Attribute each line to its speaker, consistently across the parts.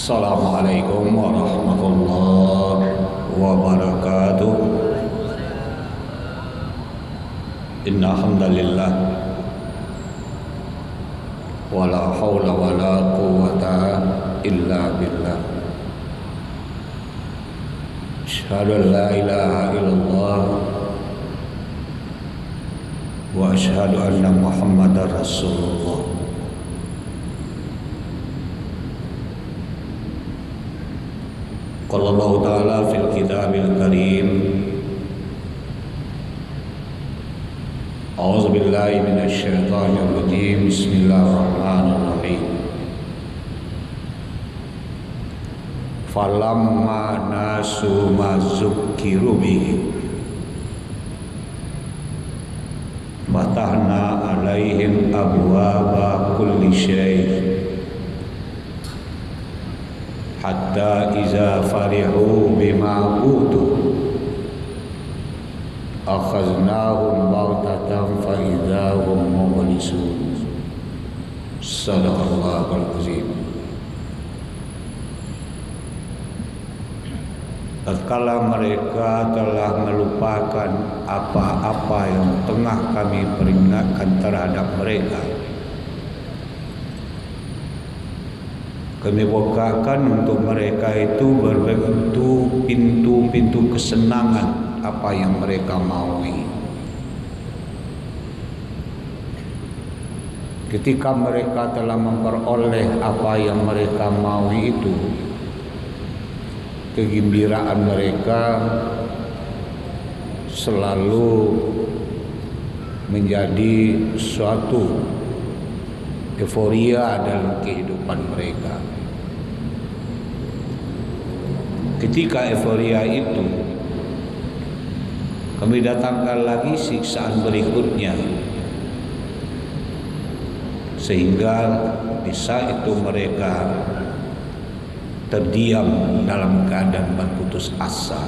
Speaker 1: Assalamualaikum warahmatullahi wabarakatuh. Inna hamdalillah wala haula wala quwwata illa billah. Asyhadu an la ilaha illallah wa asyhadu anna Muhammadar Rasulullah. Qala Allah Ta'ala fil kitabil karim. A'udzu billahi minasy syaithanir rajim. Bismillahirrahmanirrahim. Falamma nasu ma dzukkiru bihi fatahna 'alaihim abwaaba kulli syai' hatta iza farihu bima utu akhaznahum baghtatan fa idza hum mublisun. Sadaqallahul azim. Tatkala mereka telah melupakan apa-apa yang tengah kami peringatkan terhadap mereka, kami bukakan untuk mereka itu berbentuk pintu-pintu kesenangan apa yang mereka maui. Ketika mereka telah memperoleh apa yang mereka maui itu, kegembiraan mereka selalu menjadi suatu euforia dalam kehidupan mereka. Ketika euforia itu, kami datangkan lagi siksaan berikutnya, sehingga di saat itu mereka terdiam dalam keadaan berputus asa.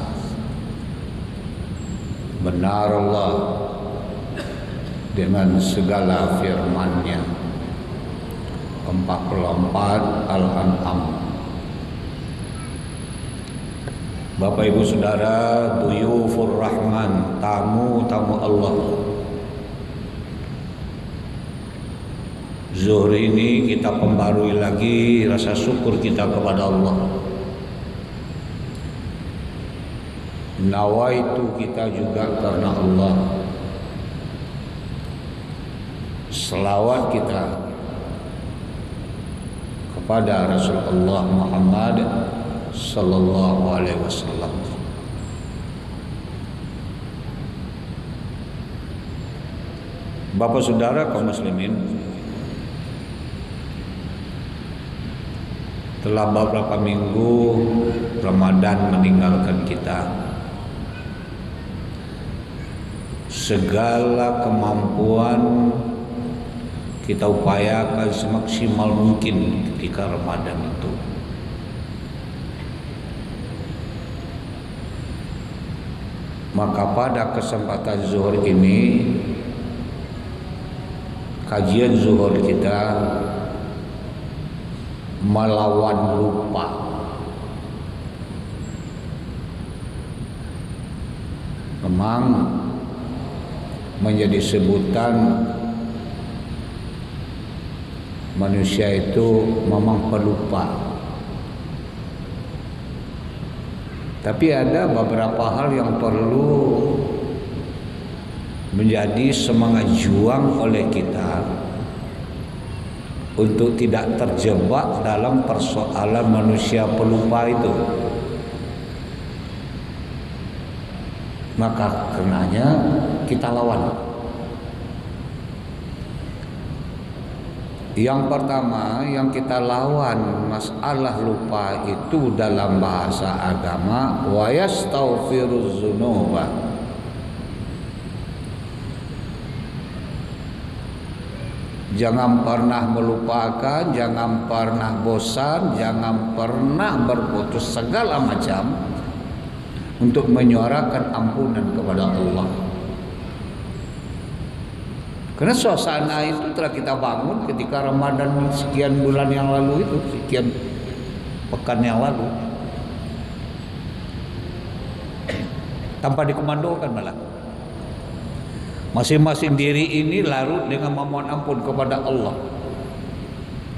Speaker 1: Benar Allah dengan segala firman-Nya. 44 Al-An'am. Bapak Ibu Saudara, Duyufur Rahman, tamu-tamu Allah. Zuhur ini kita pembarui lagi rasa syukur kita kepada Allah. Nawaitu kita juga karena Allah. Selawat kita kepada Rasulullah Muhammad sallallahu alaihi wasallam. Bapak Saudara kaum muslimin, telah beberapa minggu Ramadan meninggalkan kita. Segala kemampuan kita upayakan semaksimal mungkin ketika Ramadan itu. Maka pada kesempatan zuhur ini, kajian zuhur kita melawan lupa. Memang menjadi sebutan manusia itu memang pelupa. Tapi ada beberapa hal yang perlu menjadi semangat juang oleh kita untuk tidak terjebak dalam persoalan manusia pelupa itu. Maka karenanya kita lawan. Yang pertama yang kita lawan masalah lupa itu dalam bahasa agama wa yastaghfiruz dzunuba. Jangan pernah melupakan, jangan pernah bosan, jangan pernah berputus segala macam untuk menyuarakan ampunan kepada Allah. Karena suasana itu telah kita bangun ketika Ramadan sekian bulan yang lalu itu, sekian pekan yang lalu, tanpa dikomandokan malah. Masing-masing diri ini larut dengan memohon ampun kepada Allah,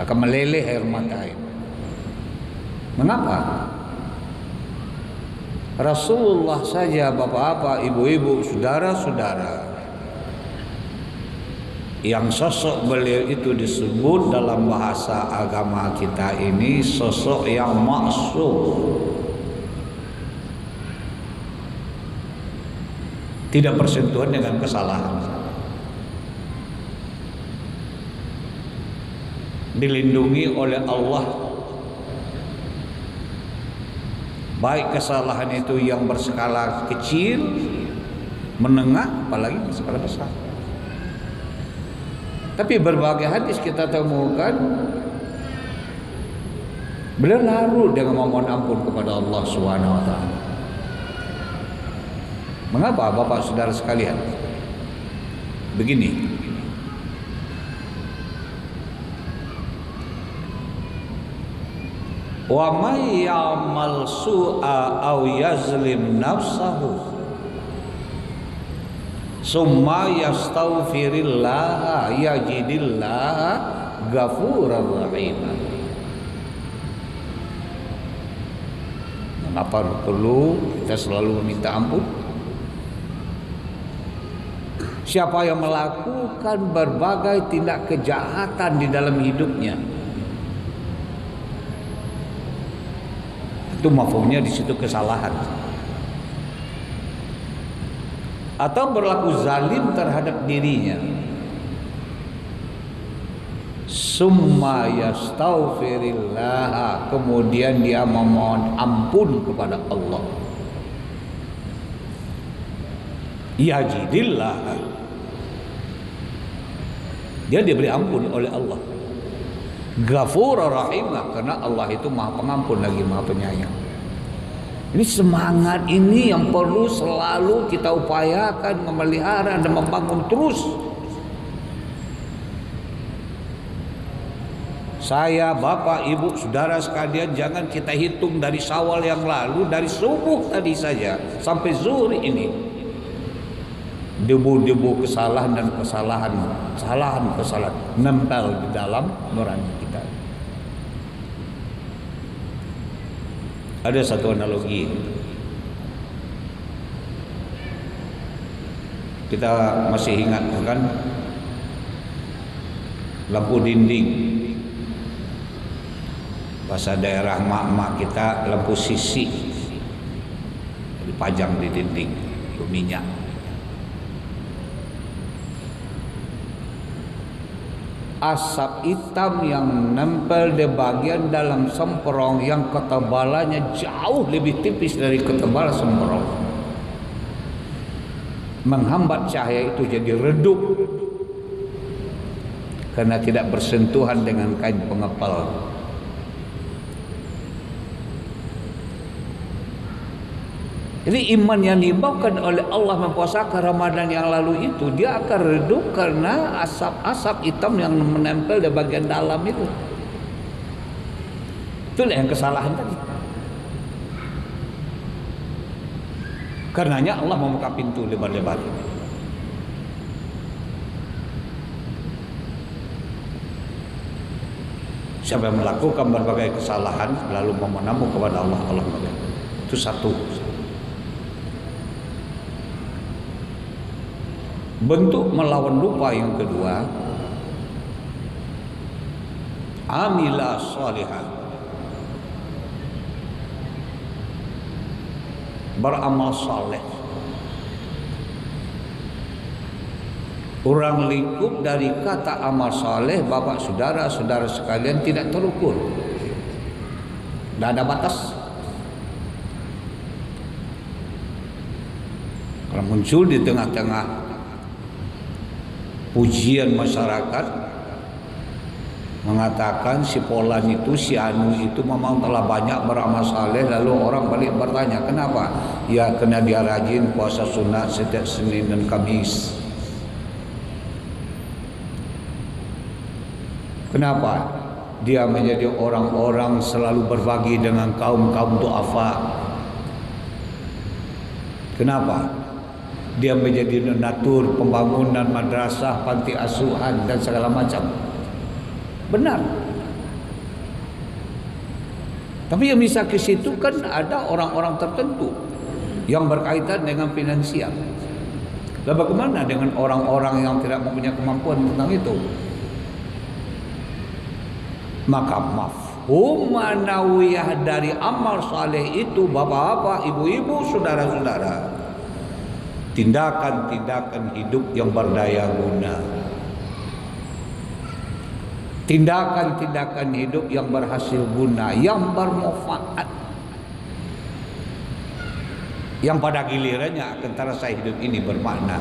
Speaker 1: akan meleleh air mata air. Mengapa? Rasulullah saja, bapak-bapak, ibu-ibu, saudara-saudara, yang sosok beliau itu disebut dalam bahasa agama kita ini sosok yang maksum, tidak bersentuhan dengan kesalahan, dilindungi oleh Allah, baik kesalahan itu yang berskala kecil, menengah, apalagi berskala besar. Tapi berbagai hadis kita temukan beliau larut dengan memohon ampun kepada Allah Subhanahu wa taala. Mengapa Bapak Saudara sekalian? Begini. Wa may ya'mal su'a aw yazlim nafsahu summa yastaghfirillaha yajidillaha ghafurar rahim. Mengapa perlu kita selalu meminta ampun? Siapa yang melakukan berbagai tindak kejahatan di dalam hidupnya, itu mafhumnya di situ kesalahan, atau berlaku zalim terhadap dirinya, summa yastaghfirillah, kemudian dia memohon ampun kepada Allah, yajidillah, dia diberi ampun oleh Allah, Ghafurur Rahim, karena Allah itu Maha Pengampun lagi Maha Penyayang. Ini semangat ini yang perlu selalu kita upayakan, memelihara dan membangun terus. Saya, Bapak, Ibu, Saudara sekalian, jangan kita hitung dari Syawal yang lalu, dari subuh tadi saja sampai zuhur ini, debu-debu kesalahan dan kesalahan nempel di dalam nurani kita. Ada satu analogi, kita masih ingat kan, lampu dinding, bahasa daerah mak-mak kita, lampu sisi dipajang di dinding, lampu minyak. Asap hitam yang nempel di bagian dalam semprong yang ketebalannya jauh lebih tipis dari ketebalan semprong, menghambat cahaya itu jadi redup karena tidak bersentuhan dengan kain pengepal. Jadi iman yang dibawakan oleh Allah mempuasakan Ramadan yang lalu itu, dia akan redup karena asap-asap hitam yang menempel di bagian dalam itu. Itulah yang kesalahan tadi. Karenanya Allah membuka pintu lebar-lebar. Siapa yang melakukan berbagai kesalahan lalu memohon kepada Allah, Allah memberi. Itu satu. Bentuk melawan lupa yang kedua, amila sholihah, beramal saleh. Urang lingkup dari kata amal saleh, Bapak Saudara, saudara sekalian, tidak terukur, tidak ada batas. Kalau muncul di tengah-tengah pujian masyarakat mengatakan si Polan itu, si Anu itu memang telah banyak beramal saleh, lalu orang balik bertanya, kenapa? Ya karena dia rajin puasa sunat setiap Senin dan Kamis. Kenapa? Dia menjadi orang-orang selalu berbagi dengan kaum-kaum du'afa. Kenapa? Dia menjadi donatur pembangunan madrasah, panti asuhan dan segala macam. Benar. Tapi yang bisa ke situ kan ada orang-orang tertentu yang berkaitan dengan finansial. Lalu bagaimana dengan orang-orang yang tidak mempunyai kemampuan tentang itu? Maka mafhum manawiyah dari amal saleh itu, bapak-bapak, ibu-ibu, saudara-saudara, tindakan-tindakan hidup yang berdaya guna, tindakan-tindakan hidup yang berhasil guna, yang bermanfaat, yang pada gilirannya akan terasa hidup ini bermakna.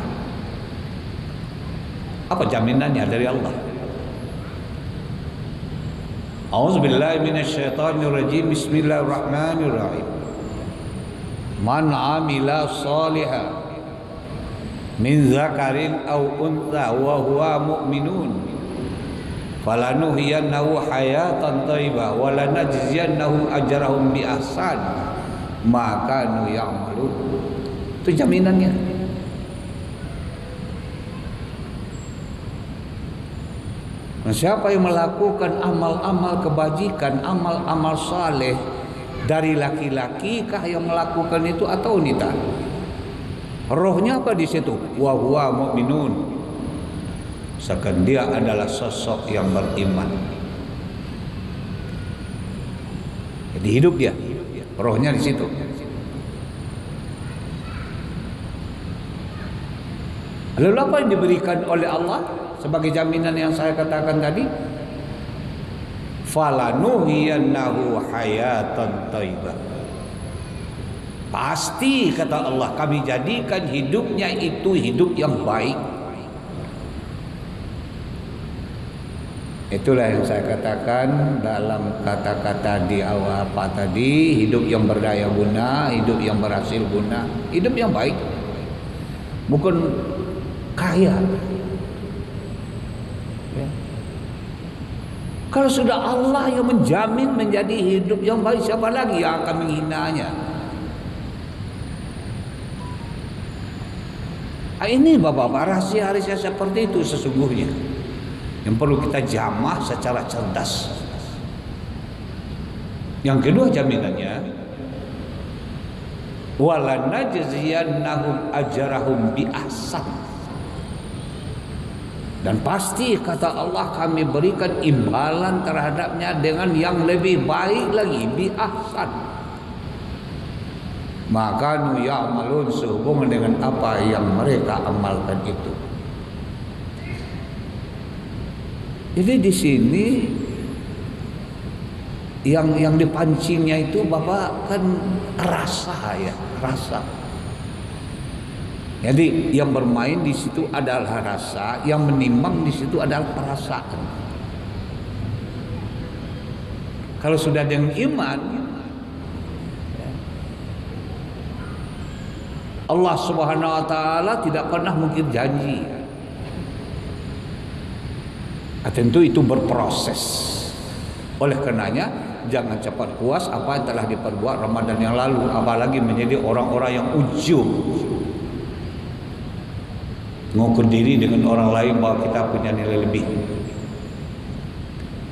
Speaker 1: Apa jaminannya dari Allah? A'udzubillahi minasyaitonirrajim. Bismillahirrahmanirrahim. Man 'amila shalihan min zakarin aw untha wa huwa mu'minun falanuhyiyannahu hayatan thayyibah wa lanajziyannahum ajrahum bi ahsan ma kanu ya'malun. Itu jaminannya. Siapa yang melakukan amal-amal kebajikan, amal-amal saleh, dari laki-laki kah yang melakukan itu atau wanita? Rohnya apa di situ? Wa huwa mu'minun. Seakan dia adalah sosok yang beriman. Jadi hidup dia, rohnya di situ. Lalu apa yang diberikan oleh Allah sebagai jaminan yang saya katakan tadi? Falanuhyiyannahu hayatan thayyibah. Pasti kata Allah, kami jadikan hidupnya itu hidup yang baik. Itulah yang saya katakan dalam kata-kata di awal apa tadi, hidup yang berdaya guna, hidup yang berhasil guna, hidup yang baik. Bukan kaya. Ya. Kalau sudah Allah yang menjamin menjadi hidup yang baik, siapa lagi yang akan menghinanya? Ini bapak-bapak, rahasia-rahasia seperti itu sesungguhnya yang perlu kita jamah secara cerdas. Yang kedua jaminannya, walanajziyannahum ajrahum bi ahsan. Dan pasti kata Allah, kami berikan imbalan terhadapnya dengan yang lebih baik lagi, bi ahsan. Maka nu ya'malun, sehubungan dengan apa yang mereka amalkan itu. Jadi di sini yang dipancingnya itu bapak kan rasa, ya, rasa. Jadi yang bermain di situ adalah rasa, yang menimbang di situ adalah perasaan. Kalau sudah dengan iman, Allah Subhanahu wa taala tidak pernah mungkir janji. Tentu itu berproses. Oleh karenanya jangan cepat puas apa yang telah diperbuat Ramadan yang lalu, apalagi menjadi orang-orang yang ujub, mengukur diri dengan orang lain bahwa kita punya nilai lebih.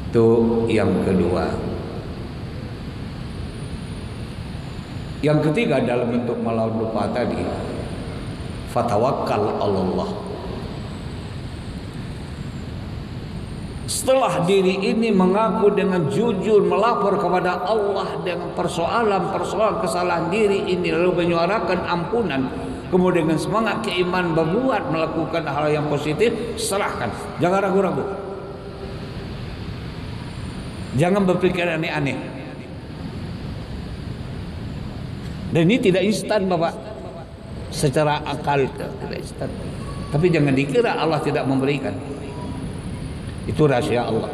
Speaker 1: Itu yang kedua. Yang ketiga dalam bentuk melawan lupa tadi, fatawakkal Allah. Setelah diri ini mengaku dengan jujur melapor kepada Allah dengan persoalan-persoalan kesalahan diri ini, lalu menyuarakan ampunan, kemudian dengan semangat keimanan berbuat melakukan hal yang positif, serahkan, jangan ragu-ragu, jangan berpikir aneh-aneh. Dan ini tidak instan bapak, secara akal tidak instan. Tapi jangan dikira Allah tidak memberikan. Itu rahasia Allah.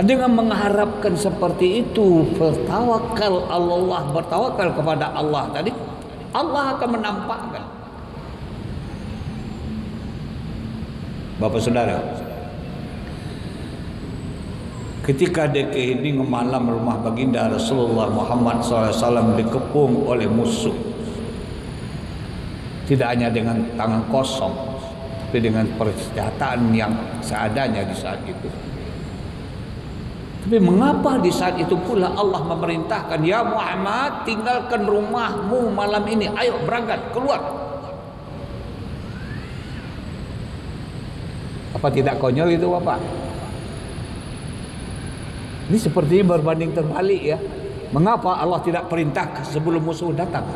Speaker 1: Dengan mengharapkan seperti itu, bertawakal Allah, bertawakal kepada Allah tadi, Allah akan menampakkan. Bapak saudara, Ketika di kehening malam rumah baginda Rasulullah Muhammad SAW dikepung oleh musuh, tidak hanya dengan tangan kosong, tapi dengan persenjataan yang seadanya di saat itu. Tapi mengapa di saat itu pula Allah memerintahkan, ya Muhammad, tinggalkan rumahmu malam ini, ayo berangkat keluar. Apa tidak konyol itu Bapak? Ini seperti berbanding terbalik ya. Mengapa Allah tidak perintahkan sebelum musuh datang?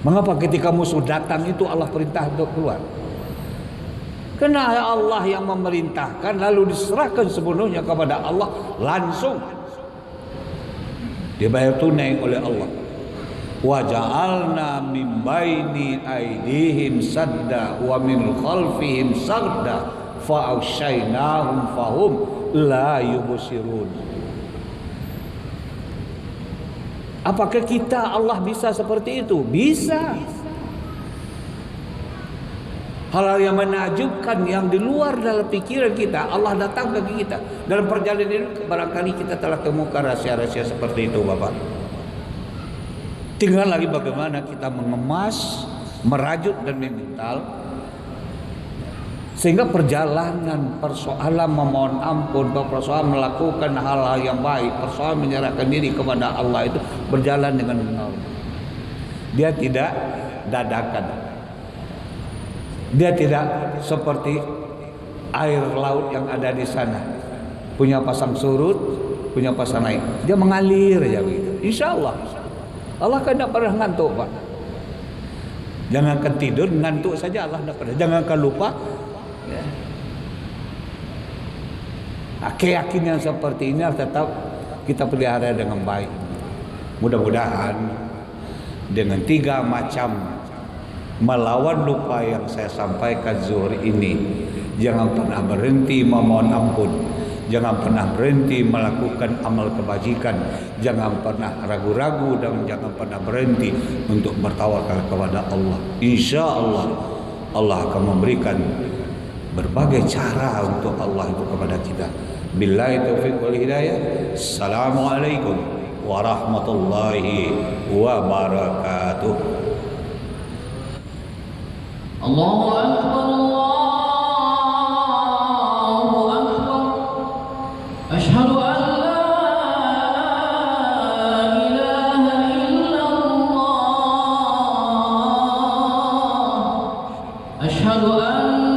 Speaker 1: Mengapa ketika musuh datang itu Allah perintah untuk keluar? Karena Allah yang memerintahkan lalu diserahkan sepenuhnya kepada Allah langsung. Dibayar tunai oleh Allah. Wa ja'alna min baini aydihim sadda wa min khalfihim sadda fa aghshaynahum fahum la yubsirun. Apakah kita Allah bisa seperti itu? Bisa. Hal-hal yang menakjubkan yang di luar dalam pikiran kita, Allah datang bagi kita. Dalam perjalanan ini barangkali kita telah temukan rahasia-rahasia seperti itu Bapak. Tinggal lagi bagaimana kita mengemas, merajut dan memental, sehingga perjalanan persoalan memohon ampun, persoalan melakukan hal-hal yang baik, persoalan menyerahkan diri kepada Allah itu berjalan dengan benar. Dia tidak dadakan. Dia tidak seperti air laut yang ada di sana, punya pasang surut, punya pasang naik. Dia mengalir aja begitu. Insya Allah. Allah kan tidak pernah ngantuk Pak. Jangankan tidur, ngantuk saja Allah tidak pernah. Jangankan lupa. Ya. Keyakinan seperti ini tetap kita pelihara dengan baik. Mudah-mudahan dengan 3 macam melawan lupa yang saya sampaikan zuhur ini, jangan pernah berhenti memohon ampun, jangan pernah berhenti melakukan amal kebajikan, jangan pernah ragu-ragu dan jangan pernah berhenti untuk bertawakal kepada Allah. Insya Allah Allah akan memberikan berbagai cara untuk Allah itu kepada kita. Billahi taufiq wal hidayah. Assalamualaikum warahmatullahi wabarakatuh.
Speaker 2: Allahu Akbar, Allahu Akbar. Asyhadu an la ilaha illallah. Asyhadu an